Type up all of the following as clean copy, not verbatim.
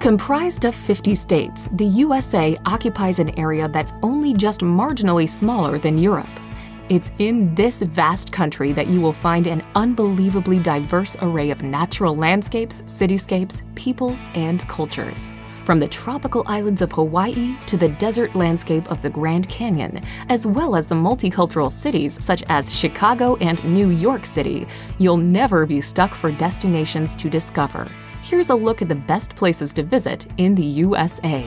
Comprised of 50 states, the USA occupies an area that's only just marginally smaller than Europe. It's in this vast country that you will find an unbelievably diverse array of natural landscapes, cityscapes, people, and cultures. From the tropical islands of Hawaii to the desert landscape of the Grand Canyon, as well as the multicultural cities such as Chicago and New York City, you'll never be stuck for destinations to discover. Here's a look at the best places to visit in the USA.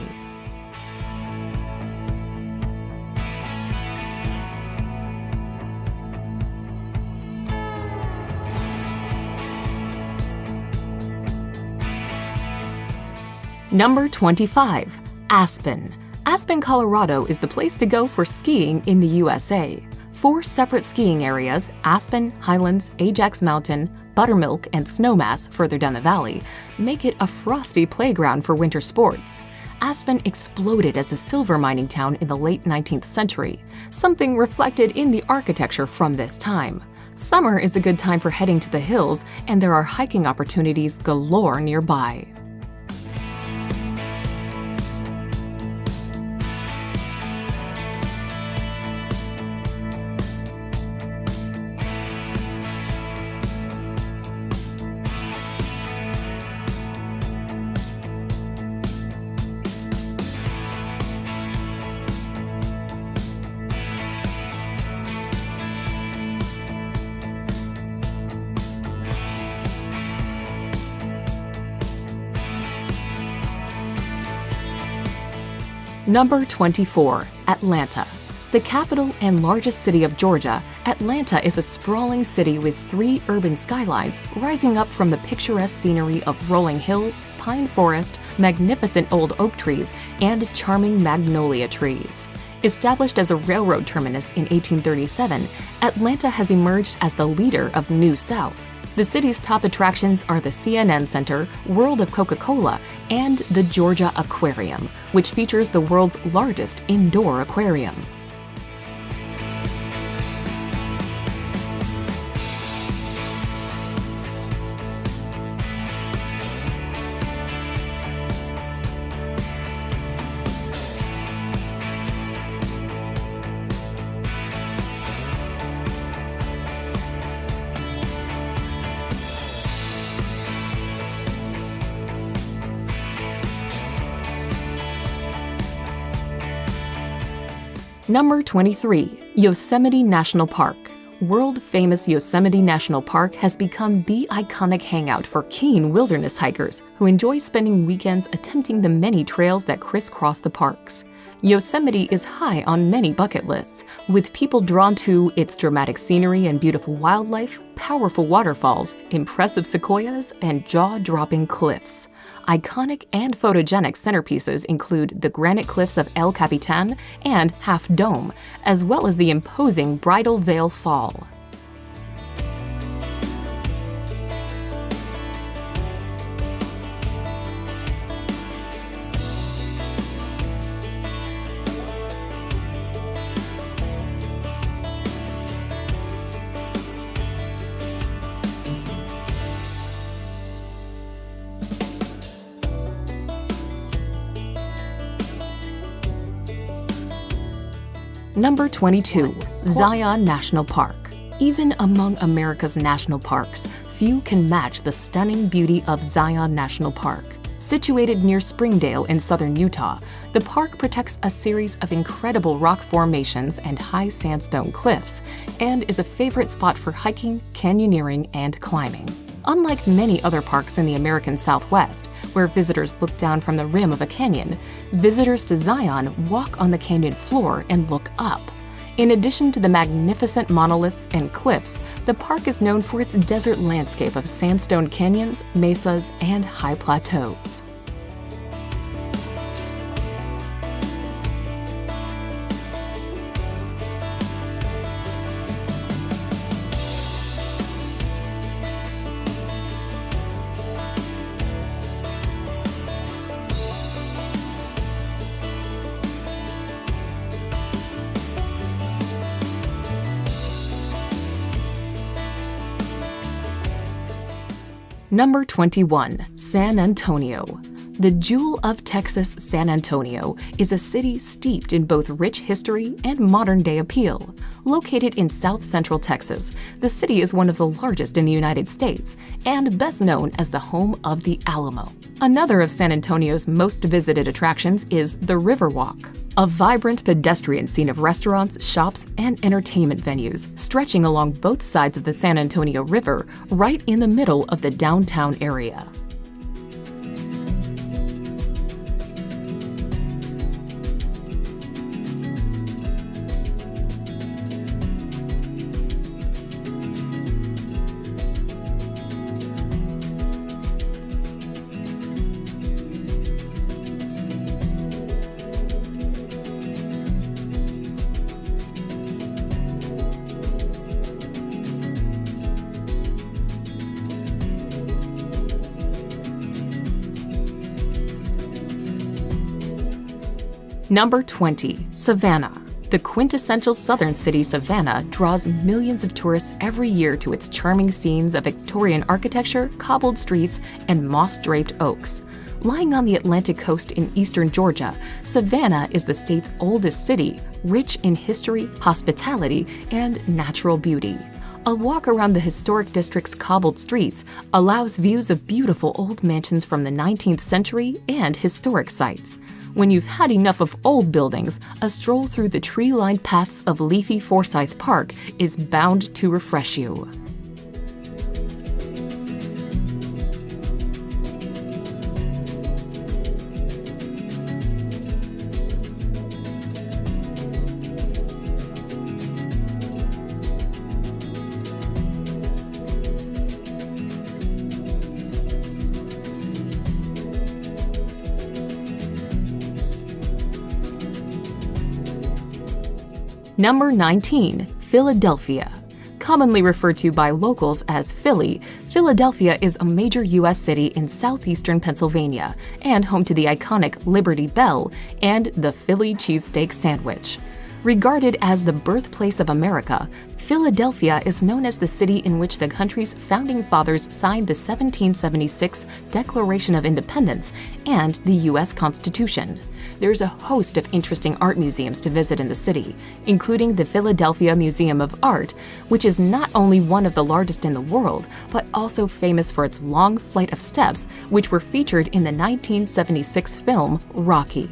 Number 25. Aspen. Aspen, Colorado is the place to go for skiing in the USA. 4 separate skiing areas, Aspen, Highlands, Ajax Mountain, Buttermilk, and Snowmass further down the valley, make it a frosty playground for winter sports. Aspen exploded as a silver mining town in the late 19th century, something reflected in the architecture from this time. Summer is a good time for heading to the hills, and there are hiking opportunities galore nearby. Number 24. Atlanta. The capital and largest city of Georgia, Atlanta is a sprawling city with 3 urban skylines rising up from the picturesque scenery of rolling hills, pine forest, magnificent old oak trees, and charming magnolia trees. Established as a railroad terminus in 1837, Atlanta has emerged as the leader of New South. The city's top attractions are the CNN Center, World of Coca-Cola, and the Georgia Aquarium, which features the world's largest indoor aquarium. Number 23. Yosemite National Park. World-famous Yosemite National Park has become the iconic hangout for keen wilderness hikers who enjoy spending weekends attempting the many trails that crisscross the parks. Yosemite is high on many bucket lists, with people drawn to its dramatic scenery and beautiful wildlife, powerful waterfalls, impressive sequoias, and jaw-dropping cliffs. Iconic and photogenic centerpieces include the granite cliffs of El Capitan and Half Dome, as well as the imposing Bridal Veil Fall. Number 22. Zion National Park. Even among America's national parks, few can match the stunning beauty of Zion National Park. Situated near Springdale in southern Utah, the park protects a series of incredible rock formations and high sandstone cliffs, and is a favorite spot for hiking, canyoneering, and climbing. Unlike many other parks in the American Southwest, where visitors look down from the rim of a canyon, visitors to Zion walk on the canyon floor and look up. In addition to the magnificent monoliths and cliffs, the park is known for its desert landscape of sandstone canyons, mesas, and high plateaus. Number 21. San Antonio. The jewel of Texas, San Antonio, is a city steeped in both rich history and modern-day appeal. Located in south-central Texas, the city is one of the largest in the United States and best known as the home of the Alamo. Another of San Antonio's most visited attractions is the Riverwalk, a vibrant pedestrian scene of restaurants, shops, and entertainment venues stretching along both sides of the San Antonio River right in the middle of the downtown area. Number 20. Savannah. The quintessential southern city, Savannah, draws millions of tourists every year to its charming scenes of Victorian architecture, cobbled streets, and moss-draped oaks. Lying on the Atlantic coast in eastern Georgia, Savannah is the state's oldest city, rich in history, hospitality, and natural beauty. A walk around the historic district's cobbled streets allows views of beautiful old mansions from the 19th century and historic sites. When you've had enough of old buildings, a stroll through the tree-lined paths of leafy Forsyth Park is bound to refresh you. Number 19. Philadelphia. Commonly referred to by locals as Philly, Philadelphia is a major U.S. city in southeastern Pennsylvania and home to the iconic Liberty Bell and the Philly cheesesteak sandwich. Regarded as the birthplace of America, Philadelphia is known as the city in which the country's founding fathers signed the 1776 Declaration of Independence and the U.S. Constitution. There's a host of interesting art museums to visit in the city, including the Philadelphia Museum of Art, which is not only one of the largest in the world, but also famous for its long flight of steps, which were featured in the 1976 film Rocky.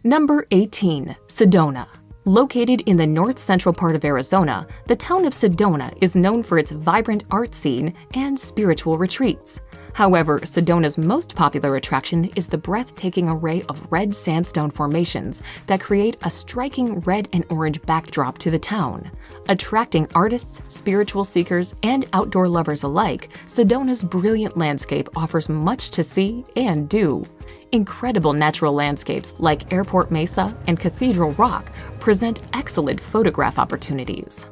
Number 18. Sedona. Located in the north-central part of Arizona, the town of Sedona is known for its vibrant art scene and spiritual retreats. However, Sedona's most popular attraction is the breathtaking array of red sandstone formations that create a striking red and orange backdrop to the town. Attracting artists, spiritual seekers, and outdoor lovers alike, Sedona's brilliant landscape offers much to see and do. Incredible natural landscapes like Airport Mesa and Cathedral Rock present excellent photograph opportunities.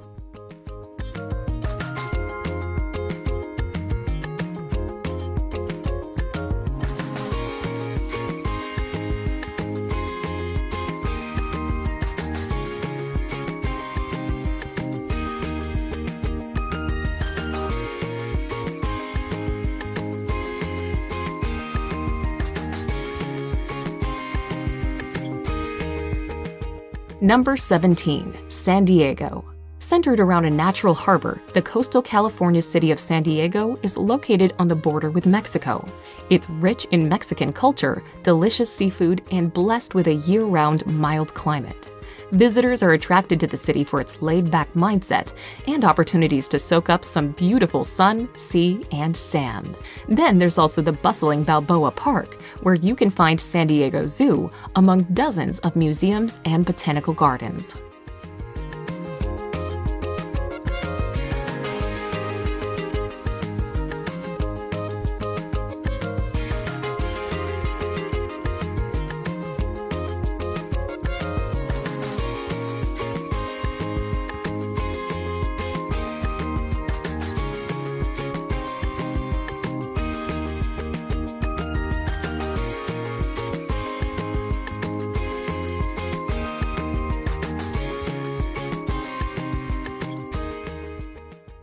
Number 17. San Diego. Centered around a natural harbor, the coastal California city of San Diego is located on the border with Mexico. It's rich in Mexican culture, delicious seafood, and blessed with a year-round mild climate. Visitors are attracted to the city for its laid-back mindset and opportunities to soak up some beautiful sun, sea, and sand. Then there's also the bustling Balboa Park, where you can find San Diego Zoo among dozens of museums and botanical gardens.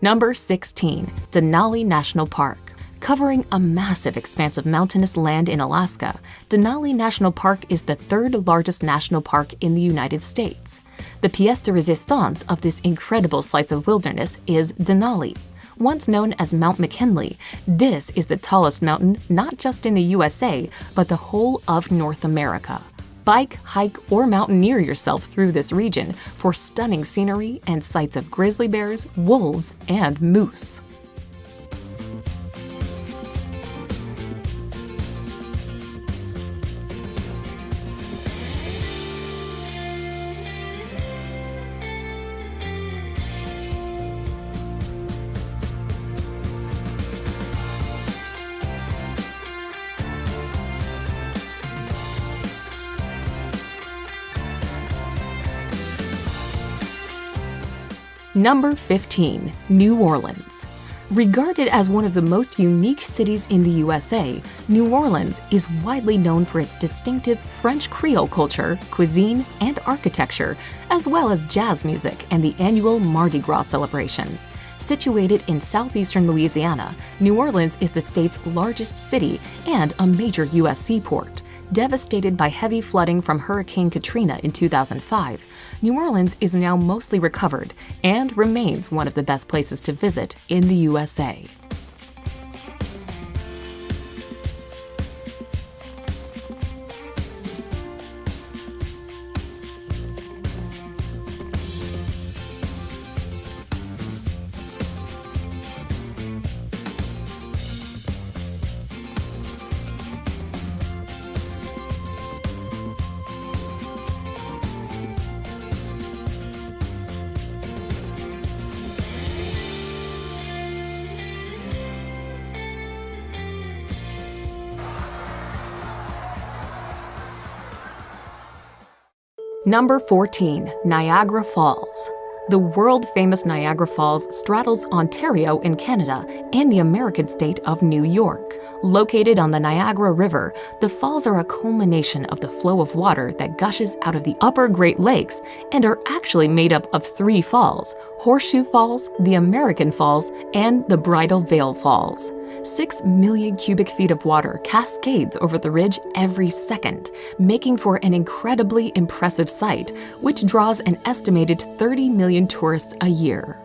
Number 16. Denali National Park. Covering a massive expanse of mountainous land in Alaska, Denali National Park is the third largest national park in the United States. The pièce de résistance of this incredible slice of wilderness is Denali. Once known as Mount McKinley, this is the tallest mountain not just in the USA, but the whole of North America. Bike, hike, or mountaineer yourself through this region for stunning scenery and sights of grizzly bears, wolves, and moose. Number 15. New Orleans. Regarded as one of the most unique cities in the USA, New Orleans is widely known for its distinctive French Creole culture, cuisine, and architecture, as well as jazz music and the annual Mardi Gras celebration. Situated in southeastern Louisiana, New Orleans is the state's largest city and a major U.S. seaport. Devastated by heavy flooding from Hurricane Katrina in 2005, New Orleans is now mostly recovered and remains one of the best places to visit in the USA. Number 14. Niagara Falls. The world-famous Niagara Falls straddles Ontario in Canada and the American state of New York. Located on the Niagara River, the falls are a culmination of the flow of water that gushes out of the upper Great Lakes and are actually made up of 3 falls: Horseshoe Falls, the American Falls, and the Bridal Veil Falls. 6 million cubic feet of water cascades over the ridge every second, making for an incredibly impressive sight, which draws an estimated 30 million tourists a year.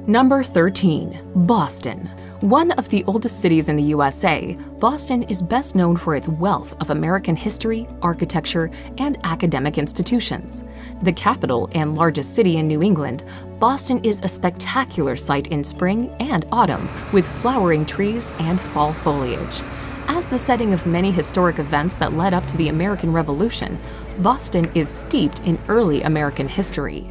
Number 13. Boston. One of the oldest cities in the USA, Boston is best known for its wealth of American history, architecture, and academic institutions. The capital and largest city in New England, Boston is a spectacular sight in spring and autumn with flowering trees and fall foliage. As the setting of many historic events that led up to the American Revolution, Boston is steeped in early American history.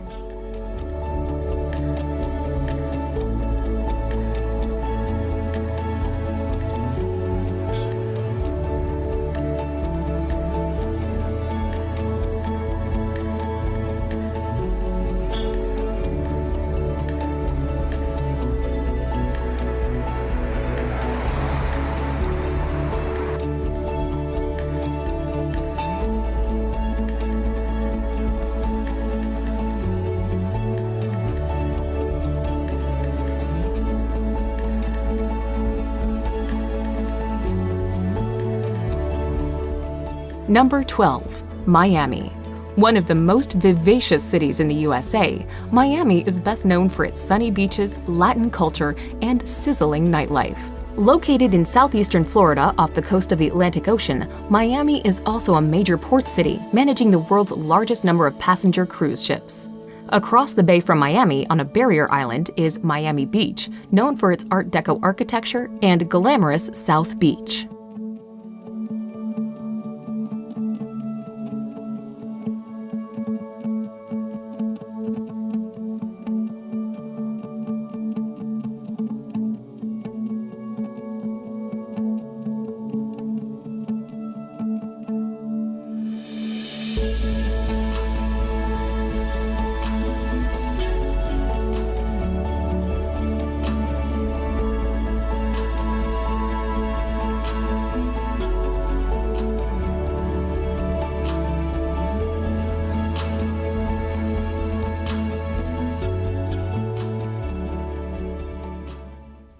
Number 12. Miami. One of the most vivacious cities in the USA, Miami is best known for its sunny beaches, Latin culture, and sizzling nightlife. Located in southeastern Florida off the coast of the Atlantic Ocean, Miami is also a major port city, managing the world's largest number of passenger cruise ships. Across the bay from Miami on a barrier island is Miami Beach, known for its Art Deco architecture, and glamorous South Beach.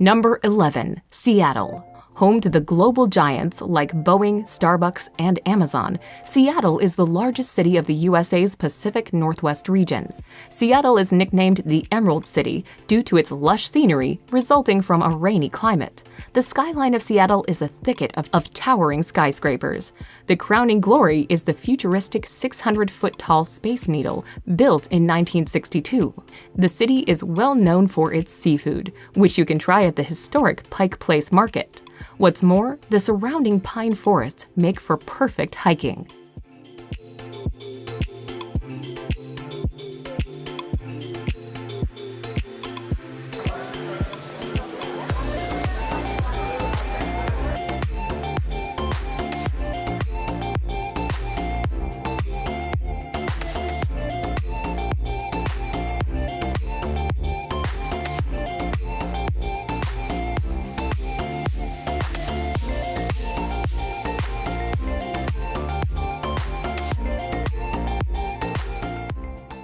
Number 11. Seattle. Home to the global giants like Boeing, Starbucks, and Amazon, Seattle is the largest city of the USA's Pacific Northwest region. Seattle is nicknamed the Emerald City due to its lush scenery resulting from a rainy climate. The skyline of Seattle is a thicket of towering skyscrapers. The crowning glory is the futuristic 600-foot-tall Space Needle, built in 1962. The city is well known for its seafood, which you can try at the historic Pike Place Market. What's more, the surrounding pine forests make for perfect hiking.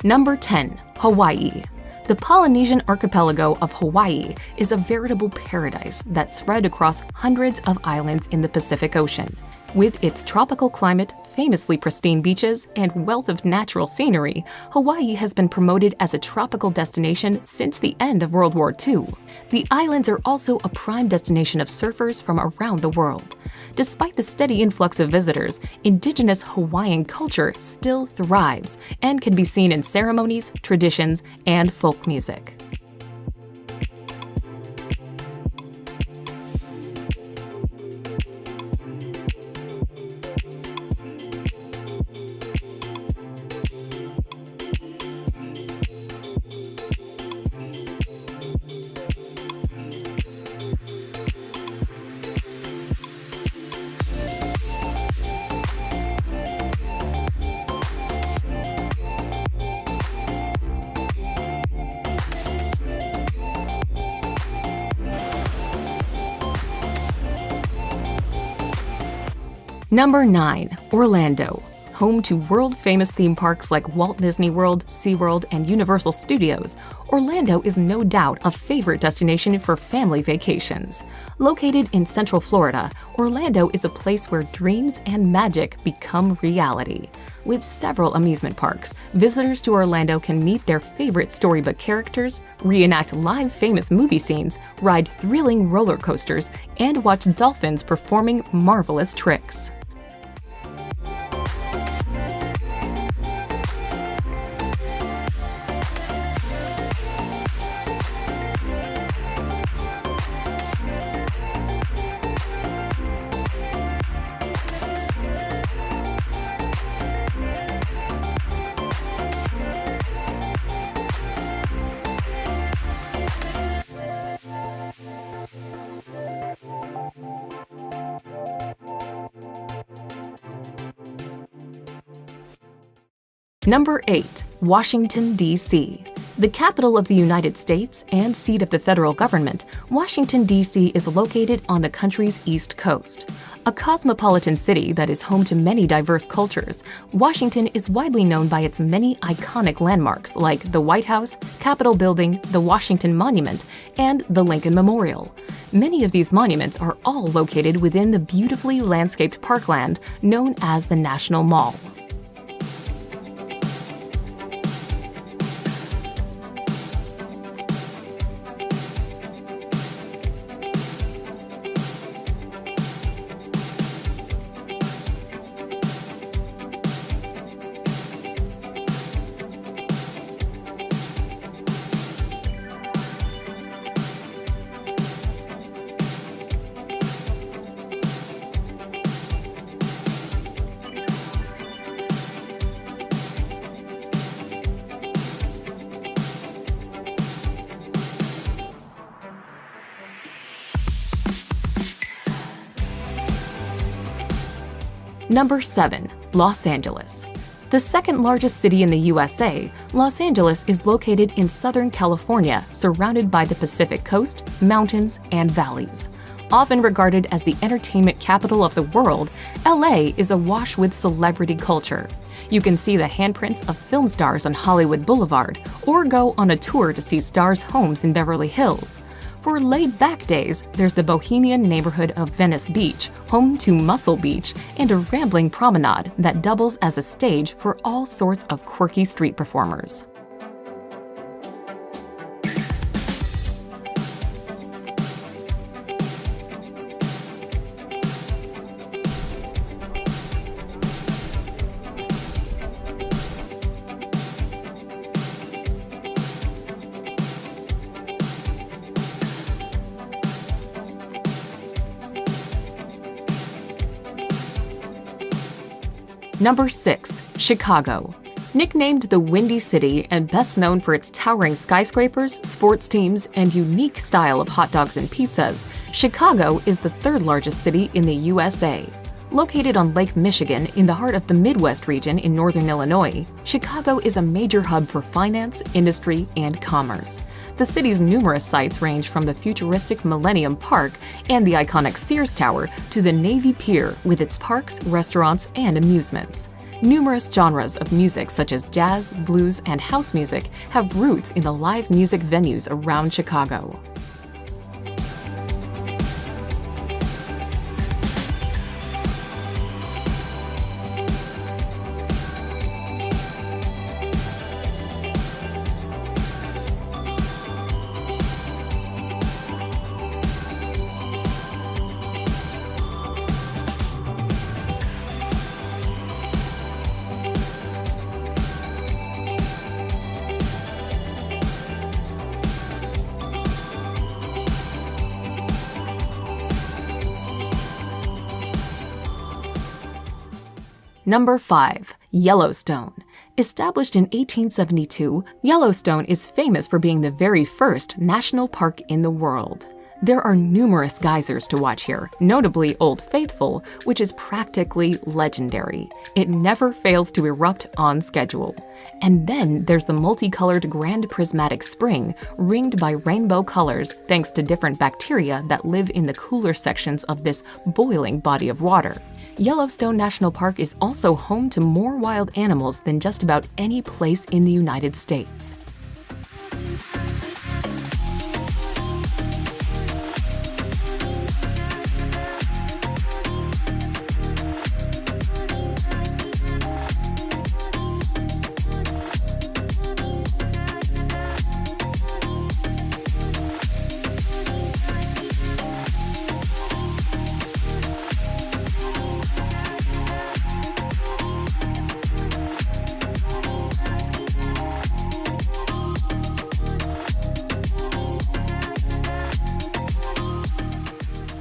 Number 10. Hawaii. The Polynesian archipelago of Hawaii is a veritable paradise that's spread across hundreds of islands in the Pacific Ocean. With its tropical climate, famously pristine beaches, and wealth of natural scenery, Hawaii has been promoted as a tropical destination since the end of World War II. The islands are also a prime destination of surfers from around the world. Despite the steady influx of visitors, indigenous Hawaiian culture still thrives and can be seen in ceremonies, traditions, and folk music. Number 9. Orlando. Home to world-famous theme parks like Walt Disney World, SeaWorld, and Universal Studios, Orlando is no doubt a favorite destination for family vacations. Located in Central Florida, Orlando is a place where dreams and magic become reality. With several amusement parks, visitors to Orlando can meet their favorite storybook characters, reenact live famous movie scenes, ride thrilling roller coasters, and watch dolphins performing marvelous tricks. Number 8. Washington, D.C. The capital of the United States and seat of the federal government, Washington, D.C. is located on the country's East Coast. A cosmopolitan city that is home to many diverse cultures, Washington is widely known by its many iconic landmarks like the White House, Capitol Building, the Washington Monument, and the Lincoln Memorial. Many of these monuments are all located within the beautifully landscaped parkland known as the National Mall. Number 7. Los Angeles. The second largest city in the USA, Los Angeles is located in Southern California, surrounded by the Pacific Coast, mountains, and valleys. Often regarded as the entertainment capital of the world, LA is awash with celebrity culture. You can see the handprints of film stars on Hollywood Boulevard, or go on a tour to see stars' homes in Beverly Hills. For laid-back days, there's the bohemian neighborhood of Venice Beach, home to Muscle Beach, and a rambling promenade that doubles as a stage for all sorts of quirky street performers. Number 6. Chicago. Nicknamed the Windy City and best known for its towering skyscrapers, sports teams, and unique style of hot dogs and pizzas, Chicago is the third largest city in the USA. Located on Lake Michigan in the heart of the Midwest region in northern Illinois, Chicago is a major hub for finance, industry, and commerce. The city's numerous sites range from the futuristic Millennium Park and the iconic Sears Tower to the Navy Pier with its parks, restaurants, and amusements. Numerous genres of music such as jazz, blues, and house music have roots in the live music venues around Chicago. Number 5. Yellowstone. Established in 1872, Yellowstone is famous for being the very first national park in the world. There are numerous geysers to watch here, notably Old Faithful, which is practically legendary. It never fails to erupt on schedule. And then there's the multicolored Grand Prismatic Spring, ringed by rainbow colors thanks to different bacteria that live in the cooler sections of this boiling body of water. Yellowstone National Park is also home to more wild animals than just about any place in the United States.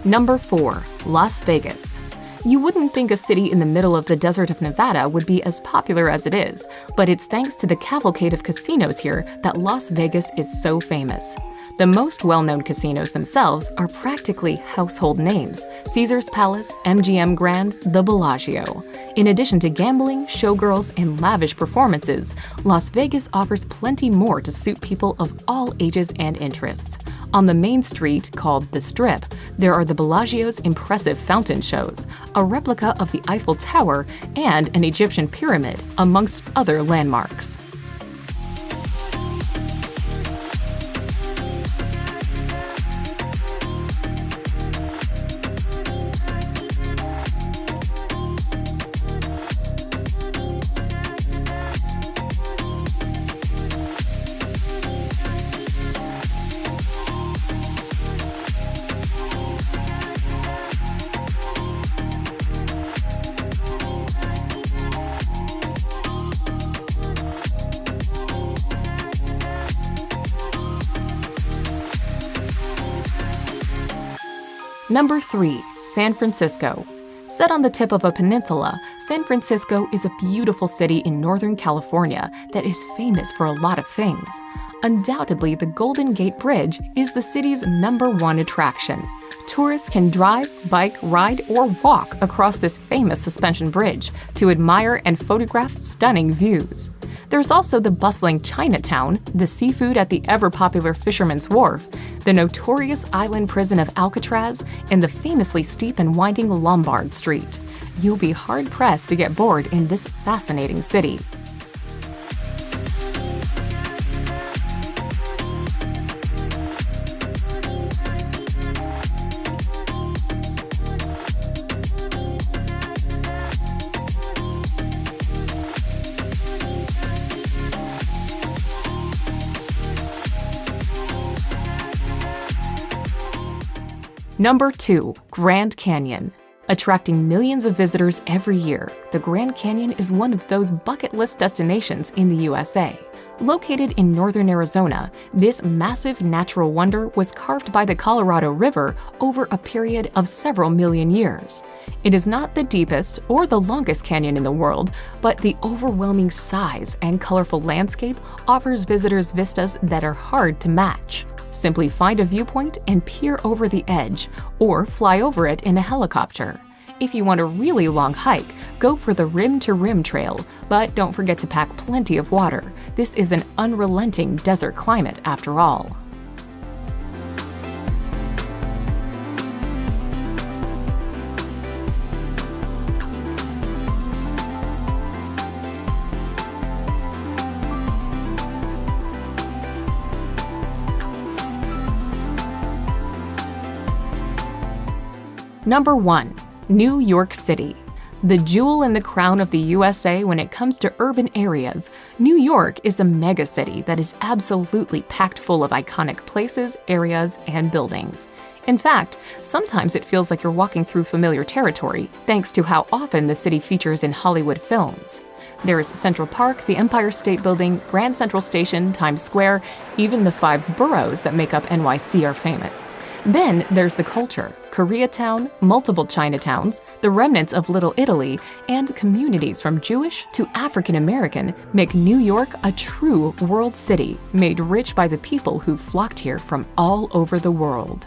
Number 4. Las Vegas. You wouldn't think a city in the middle of the desert of Nevada would be as popular as it is, but it's thanks to the cavalcade of casinos here that Las Vegas is so famous. The most well-known casinos themselves are practically household names: Caesar's Palace, MGM Grand, the Bellagio. In addition to gambling, showgirls, and lavish performances, Las Vegas offers plenty more to suit people of all ages and interests. On the main street, called the Strip, there are the Bellagio's impressive fountain shows, a replica of the Eiffel Tower, and an Egyptian pyramid, amongst other landmarks. Number 3. San Francisco. Set on the tip of a peninsula, San Francisco is a beautiful city in Northern California that is famous for a lot of things. Undoubtedly, the Golden Gate Bridge is the city's #1 attraction. Tourists can drive, bike, ride, or walk across this famous suspension bridge to admire and photograph stunning views. There's also the bustling Chinatown, the seafood at the ever-popular Fisherman's Wharf, the notorious island prison of Alcatraz, and the famously steep and winding Lombard Street. You'll be hard-pressed to get bored in this fascinating city. Number 2. Grand Canyon. Attracting millions of visitors every year, the Grand Canyon is one of those bucket list destinations in the USA. Located in northern Arizona, this massive natural wonder was carved by the Colorado River over a period of several million years. It is not the deepest or the longest canyon in the world, but the overwhelming size and colorful landscape offers visitors vistas that are hard to match. Simply find a viewpoint and peer over the edge, or fly over it in a helicopter. If you want a really long hike, go for the Rim to Rim Trail, but don't forget to pack plenty of water. This is an unrelenting desert climate after all. Number 1. New York City. The jewel in the crown of the USA when it comes to urban areas, New York is a megacity that is absolutely packed full of iconic places, areas, and buildings. In fact, sometimes it feels like you're walking through familiar territory thanks to how often the city features in Hollywood films. There's Central Park, the Empire State Building, Grand Central Station, Times Square, even the 5 boroughs that make up NYC are famous. Then there's the culture. Koreatown, multiple Chinatowns, the remnants of Little Italy, and communities from Jewish to African American make New York a true world city, made rich by the people who flocked here from all over the world.